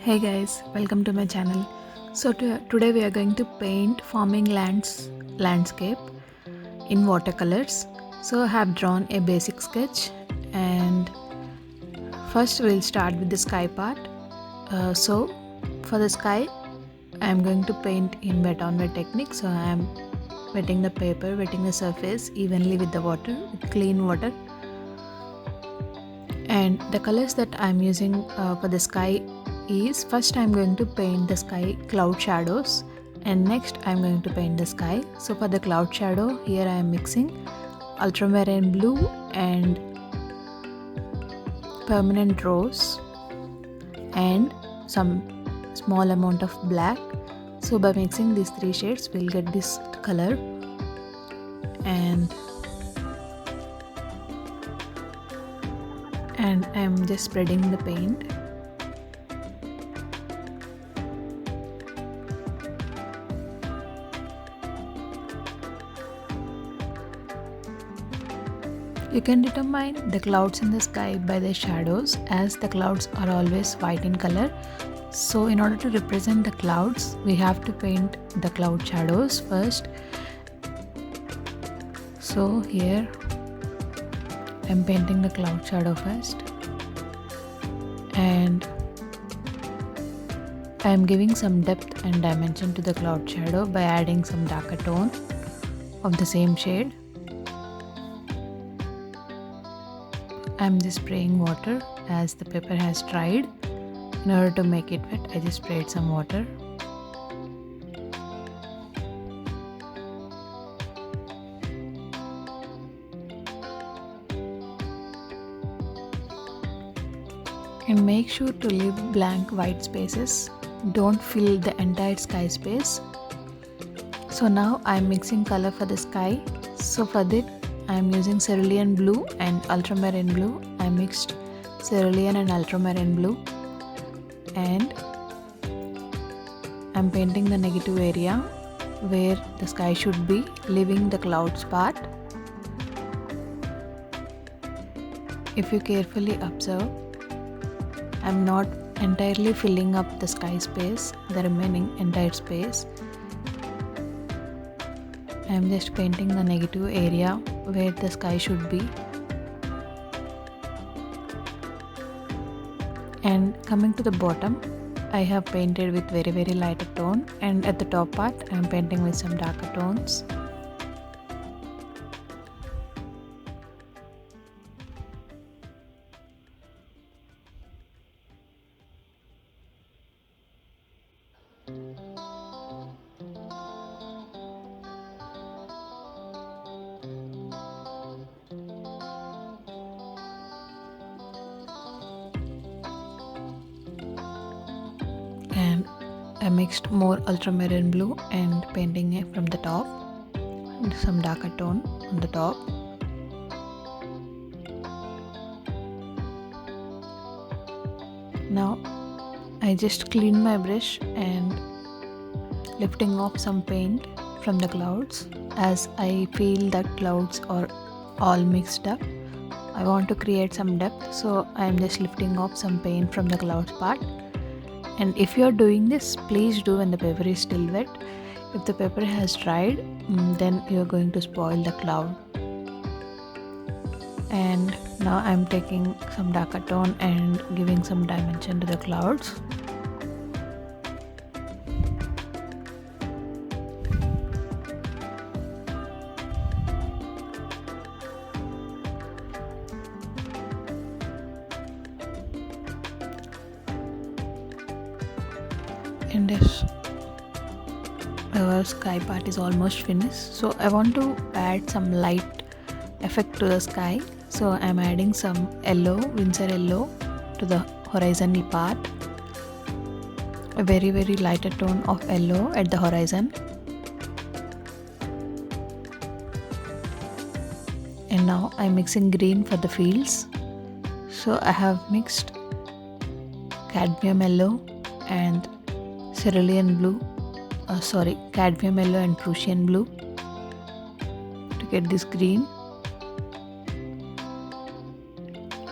Hey guys, welcome to my channel. Today we are going to paint farming landscape in watercolors. So I have drawn a basic sketch, and first we'll start with the sky part. So for the sky I am going to paint in wet on wet technique. So I am wetting the paper, wetting the surface evenly with the water, with clean water. And the colors that I am using for the sky is, first I'm going to paint the sky cloud shadows, and next I'm going to paint the sky. So for the cloud shadow, here I am mixing ultramarine blue and permanent rose and some small amount of black. So by mixing these three shades we'll get this color, and I'm just spreading the paint. You can determine the clouds in the sky by their shadows, as the clouds are always white in color. So in order to represent the clouds, we have to paint the cloud shadows first. So here I'm painting the cloud shadow first, and I am giving some depth and dimension to the cloud shadow by adding some darker tone of the same shade. I am just spraying water as the paper has dried. In order to make it wet, I just sprayed some water. And make sure to leave blank white spaces. Don't fill the entire sky space. So now I am mixing color for the sky. So for that I am using cerulean blue and ultramarine blue. I mixed cerulean and ultramarine blue, and I am painting the negative area where the sky should be, leaving the clouds part. If you carefully observe, I am not entirely filling up the sky space, the remaining entire space. I am just painting the negative area where the sky should be. And coming to the bottom, I have painted with very lighter tone, and at the top part I am painting with some darker tones. And I mixed more ultramarine blue and painting it from the top, and some darker tone on the top. Now I just clean my brush and lifting off some paint from the clouds, as I feel that clouds are all mixed up. I want to create some depth, so I am just lifting off some paint from the clouds part. And if you are doing this, please do when the paper is still wet. If the paper has dried, then you are going to spoil the cloud. And now I am taking some darker tone and giving some dimension to the clouds. And this our sky part is almost finished, so I want to add some light effect to the sky. So I am adding some yellow, Winsor yellow, to the horizontal part, a very lighter tone of yellow at the horizon. And now I am mixing green for the fields. So I have mixed cadmium yellow and cerulean blue, cadmium yellow and Prussian blue to get this green.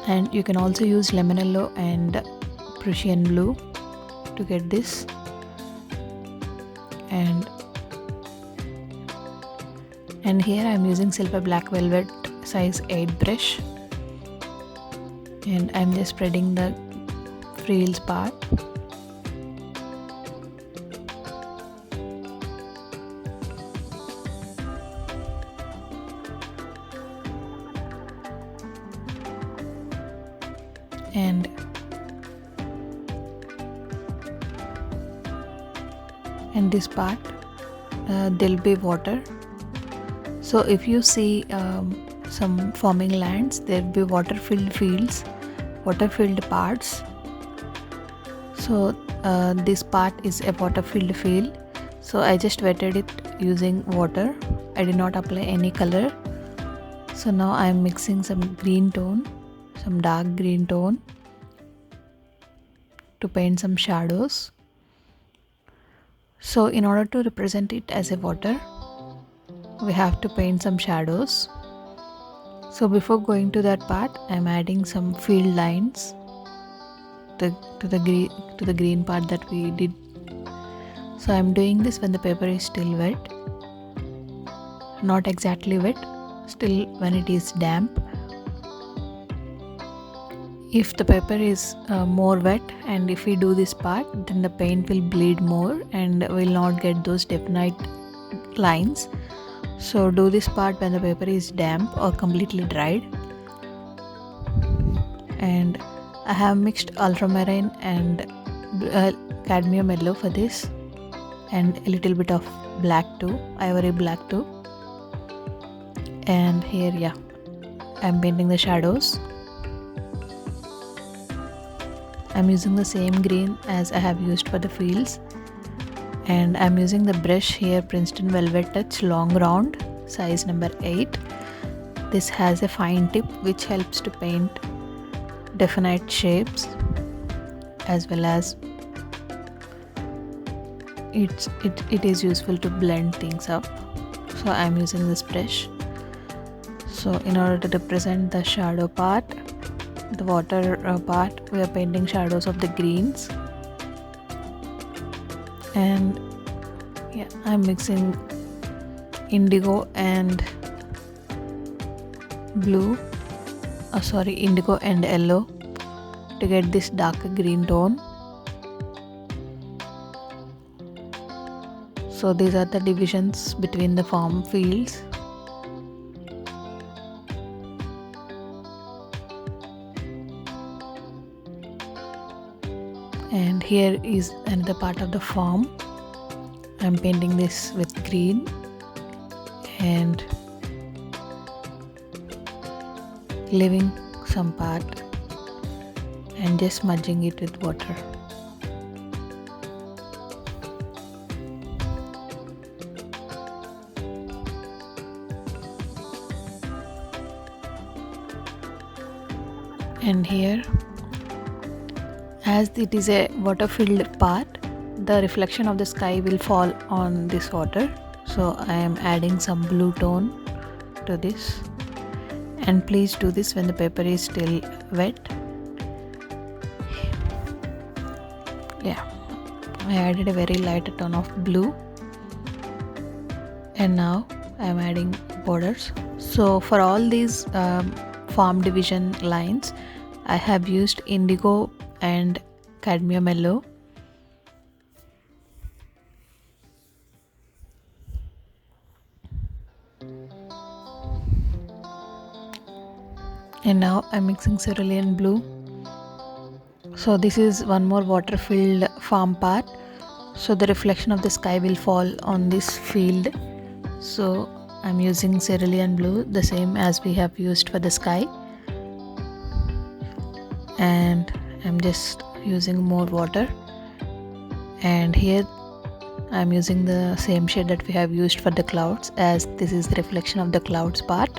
And you can also use lemon yellow and Prussian blue to get this. And here I'm using silver black velvet size 8 brush, and I'm just spreading the frills part. And this part there'll be water. So if you see some forming lands, there'll be water filled fields, water filled parts. So this part is a water filled field, so I just wetted it using water. I did not apply any color. So now I'm mixing some green tone, some dark green tone, to paint some shadows. So in order to represent it as a water, we have to paint some shadows. So before going to that part, I'm adding some field lines to the green part that we did. So I'm doing this when the paper is still wet, not exactly wet, still when it is damp. If the paper is more wet, and if we do this part, then the paint will bleed more and will not get those definite lines. So do this part when the paper is damp or completely dried. And I have mixed ultramarine and cadmium yellow for this, and a little bit of black too, ivory black too. And here, I'm painting the shadows. I'm using the same green as I have used for the fields, and I'm using the brush here, Princeton Velvet Touch long round size number 8. This has a fine tip which helps to paint definite shapes, as well as it is useful to blend things up. So I'm using this brush. So in order to represent the shadow part, the water part, we are painting shadows of the greens. And I'm mixing indigo and blue, indigo and yellow to get this darker green tone. So these are the divisions between the farm fields. And here is another part of the farm. I'm painting this with green and leaving some part and just smudging it with water. And here, as it is a water filled part, the reflection of the sky will fall on this water. So I am adding some blue tone to this, and please do this when the paper is still wet. I added a very light tone of blue, and now I am adding borders. So for all these farm division lines, I have used indigo and cadmium yellow. And now I'm mixing cerulean blue. So this is one more water filled farm part, so the reflection of the sky will fall on this field. So I'm using cerulean blue, the same as we have used for the sky, and I'm just using more water. And here I'm using the same shade that we have used for the clouds, as this is the reflection of the clouds part.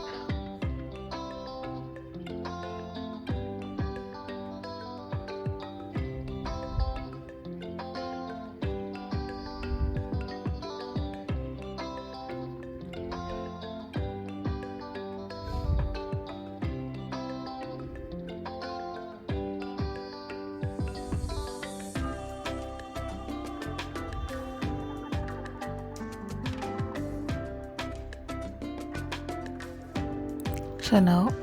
So now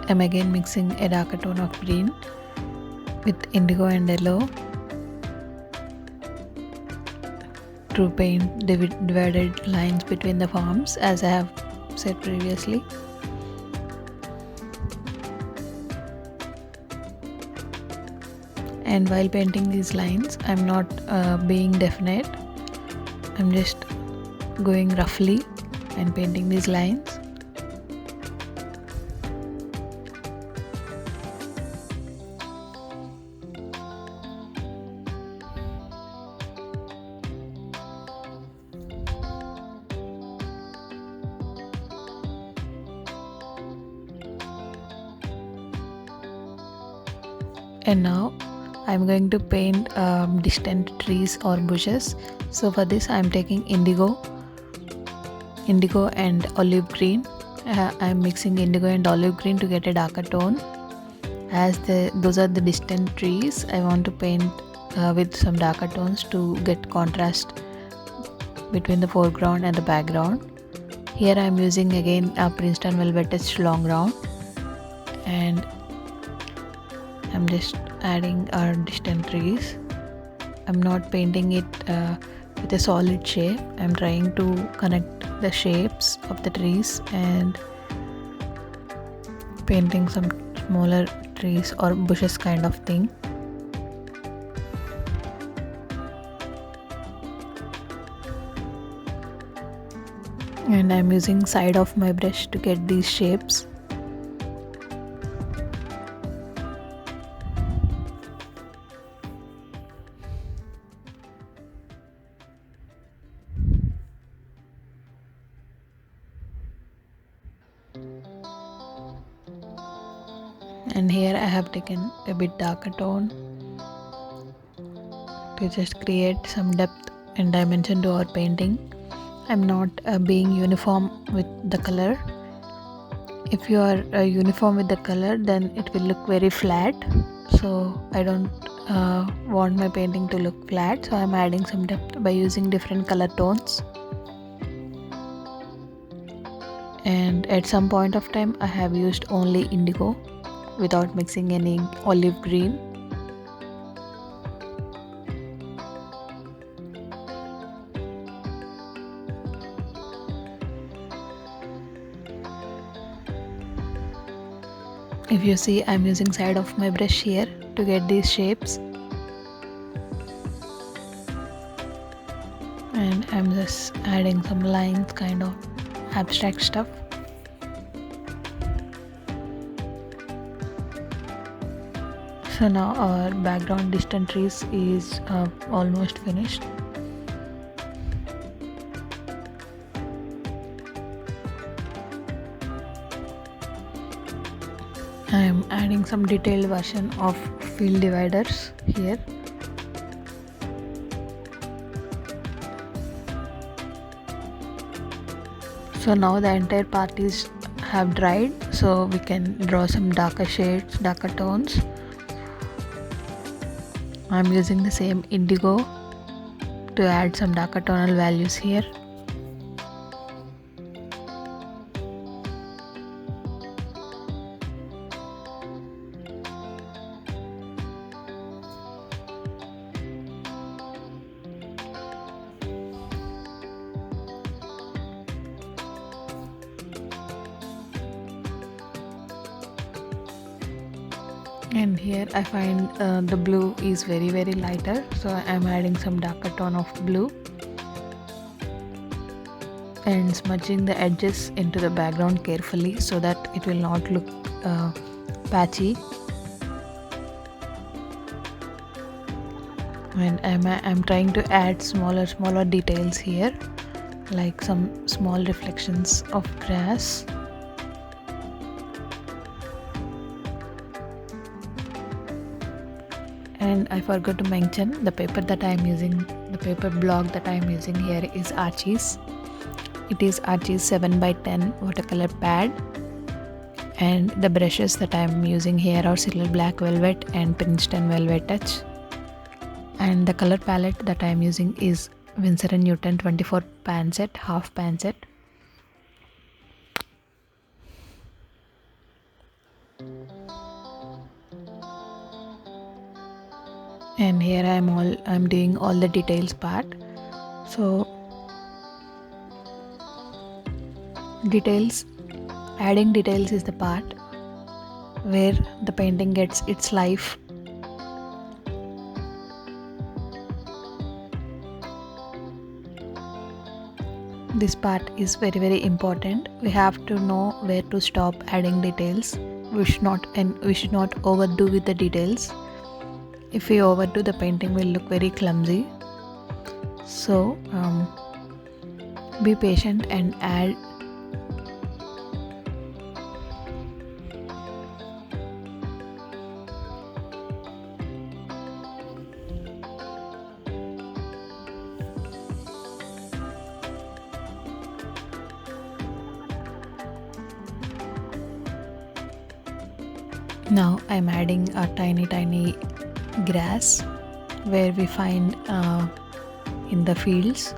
I'm again mixing a darker tone of green with indigo and yellow to paint divided lines between the forms, as I have said previously. And while painting these lines, I'm not being definite. I'm just going roughly and painting these lines. And now I'm going to paint distant trees or bushes. So for this I'm taking indigo and olive green. I'm mixing indigo and olive green to get a darker tone. As those are the distant trees, I want to paint with some darker tones to get contrast between the foreground and the background. Here I am using again a Princeton velvettouch long round, and I'm just adding our distant trees. I'm not painting it with a solid shape. I'm trying to connect the shapes of the trees and painting some smaller trees or bushes kind of thing. And I'm using side of my brush to get these shapes. And here I have taken a bit darker tone to just create some depth and dimension to our painting. I'm not being uniform with the color. If you are uniform with the color, then it will look very flat. So I don't want my painting to look flat, so I'm adding some depth by using different color tones. And at some point of time I have used only indigo without mixing any olive green. If you see, I'm using side of my brush here to get these shapes, and I'm just adding some lines, kind of abstract stuff. So now our background distant trees is almost finished. I am adding some detailed version of field dividers here. So now the entire part is have dried, so we can draw some darker shades, darker tones. I'm using the same indigo to add some darker tonal values here. And here I find the blue is very lighter, so I am adding some darker tone of blue and smudging the edges into the background carefully so that it will not look patchy. And I'm trying to add smaller details here, like some small reflections of grass. And I forgot to mention the paper that I am using, the paper block that I am using here is Archie's. It is Archie's 7x10 watercolor pad, and the brushes that I am using here are Cyril Black Velvet and Princeton Velvet Touch. And the color palette that I am using is Winsor and Newton 24 pan set, half pan set. and here I'm doing all the details part. So details, adding details is the part where the painting gets its life. This part is very important. We have to know where to stop adding details. We should not overdo with the details. If we overdo, the painting will look very clumsy. So be patient and add. Now I'm adding a tiny grass where we find in the fields.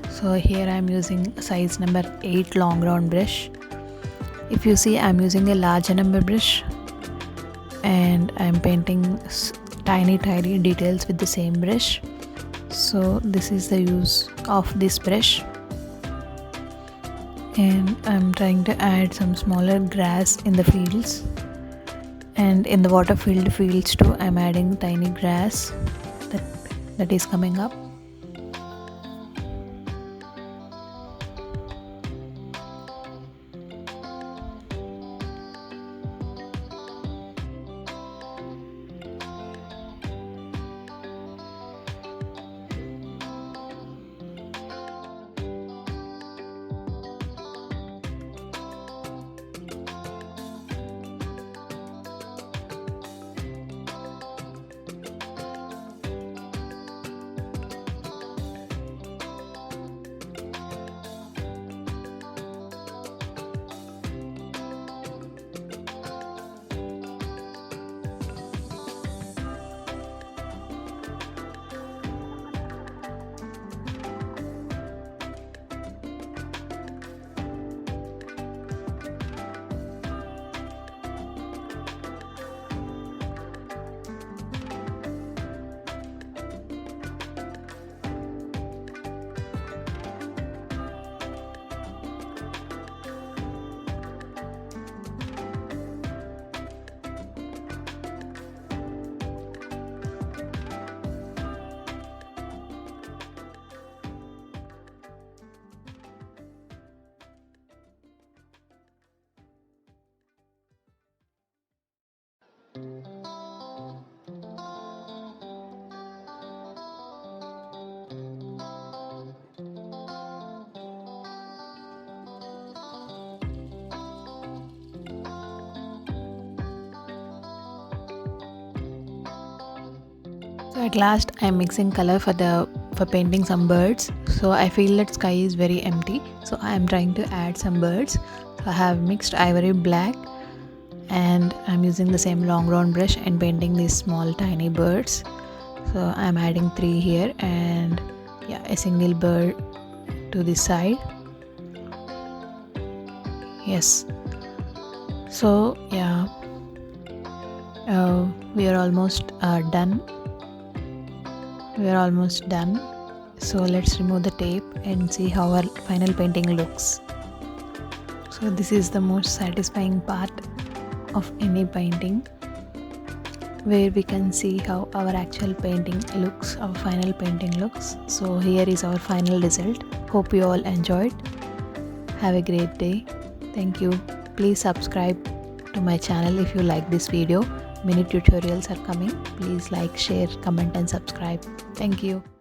So here I'm using size number 8 long round brush. If you see, I'm using a larger number brush and I'm painting tiny details with the same brush. So this is the use of this brush, and I'm trying to add some smaller grass in the fields, and in the water filled fields too I'm adding tiny grass that is coming up. So at last I'm mixing color for painting some birds. So I feel that sky is very empty, so I am trying to add some birds. So I have mixed ivory black and I'm using the same long round brush and painting these small tiny birds. So I'm adding 3 here and yeah, a single bird to this side. Yes, so yeah, we are almost done. So let's remove the tape and see how our final painting looks. So this is the most satisfying part of any painting, where we can see how our actual painting looks, our final painting looks. So here is our final result. Hope you all enjoyed. Have a great day. Thank you. Please subscribe to my channel if you like this video. Many tutorials are coming. Please like, share, comment and subscribe. Thank you.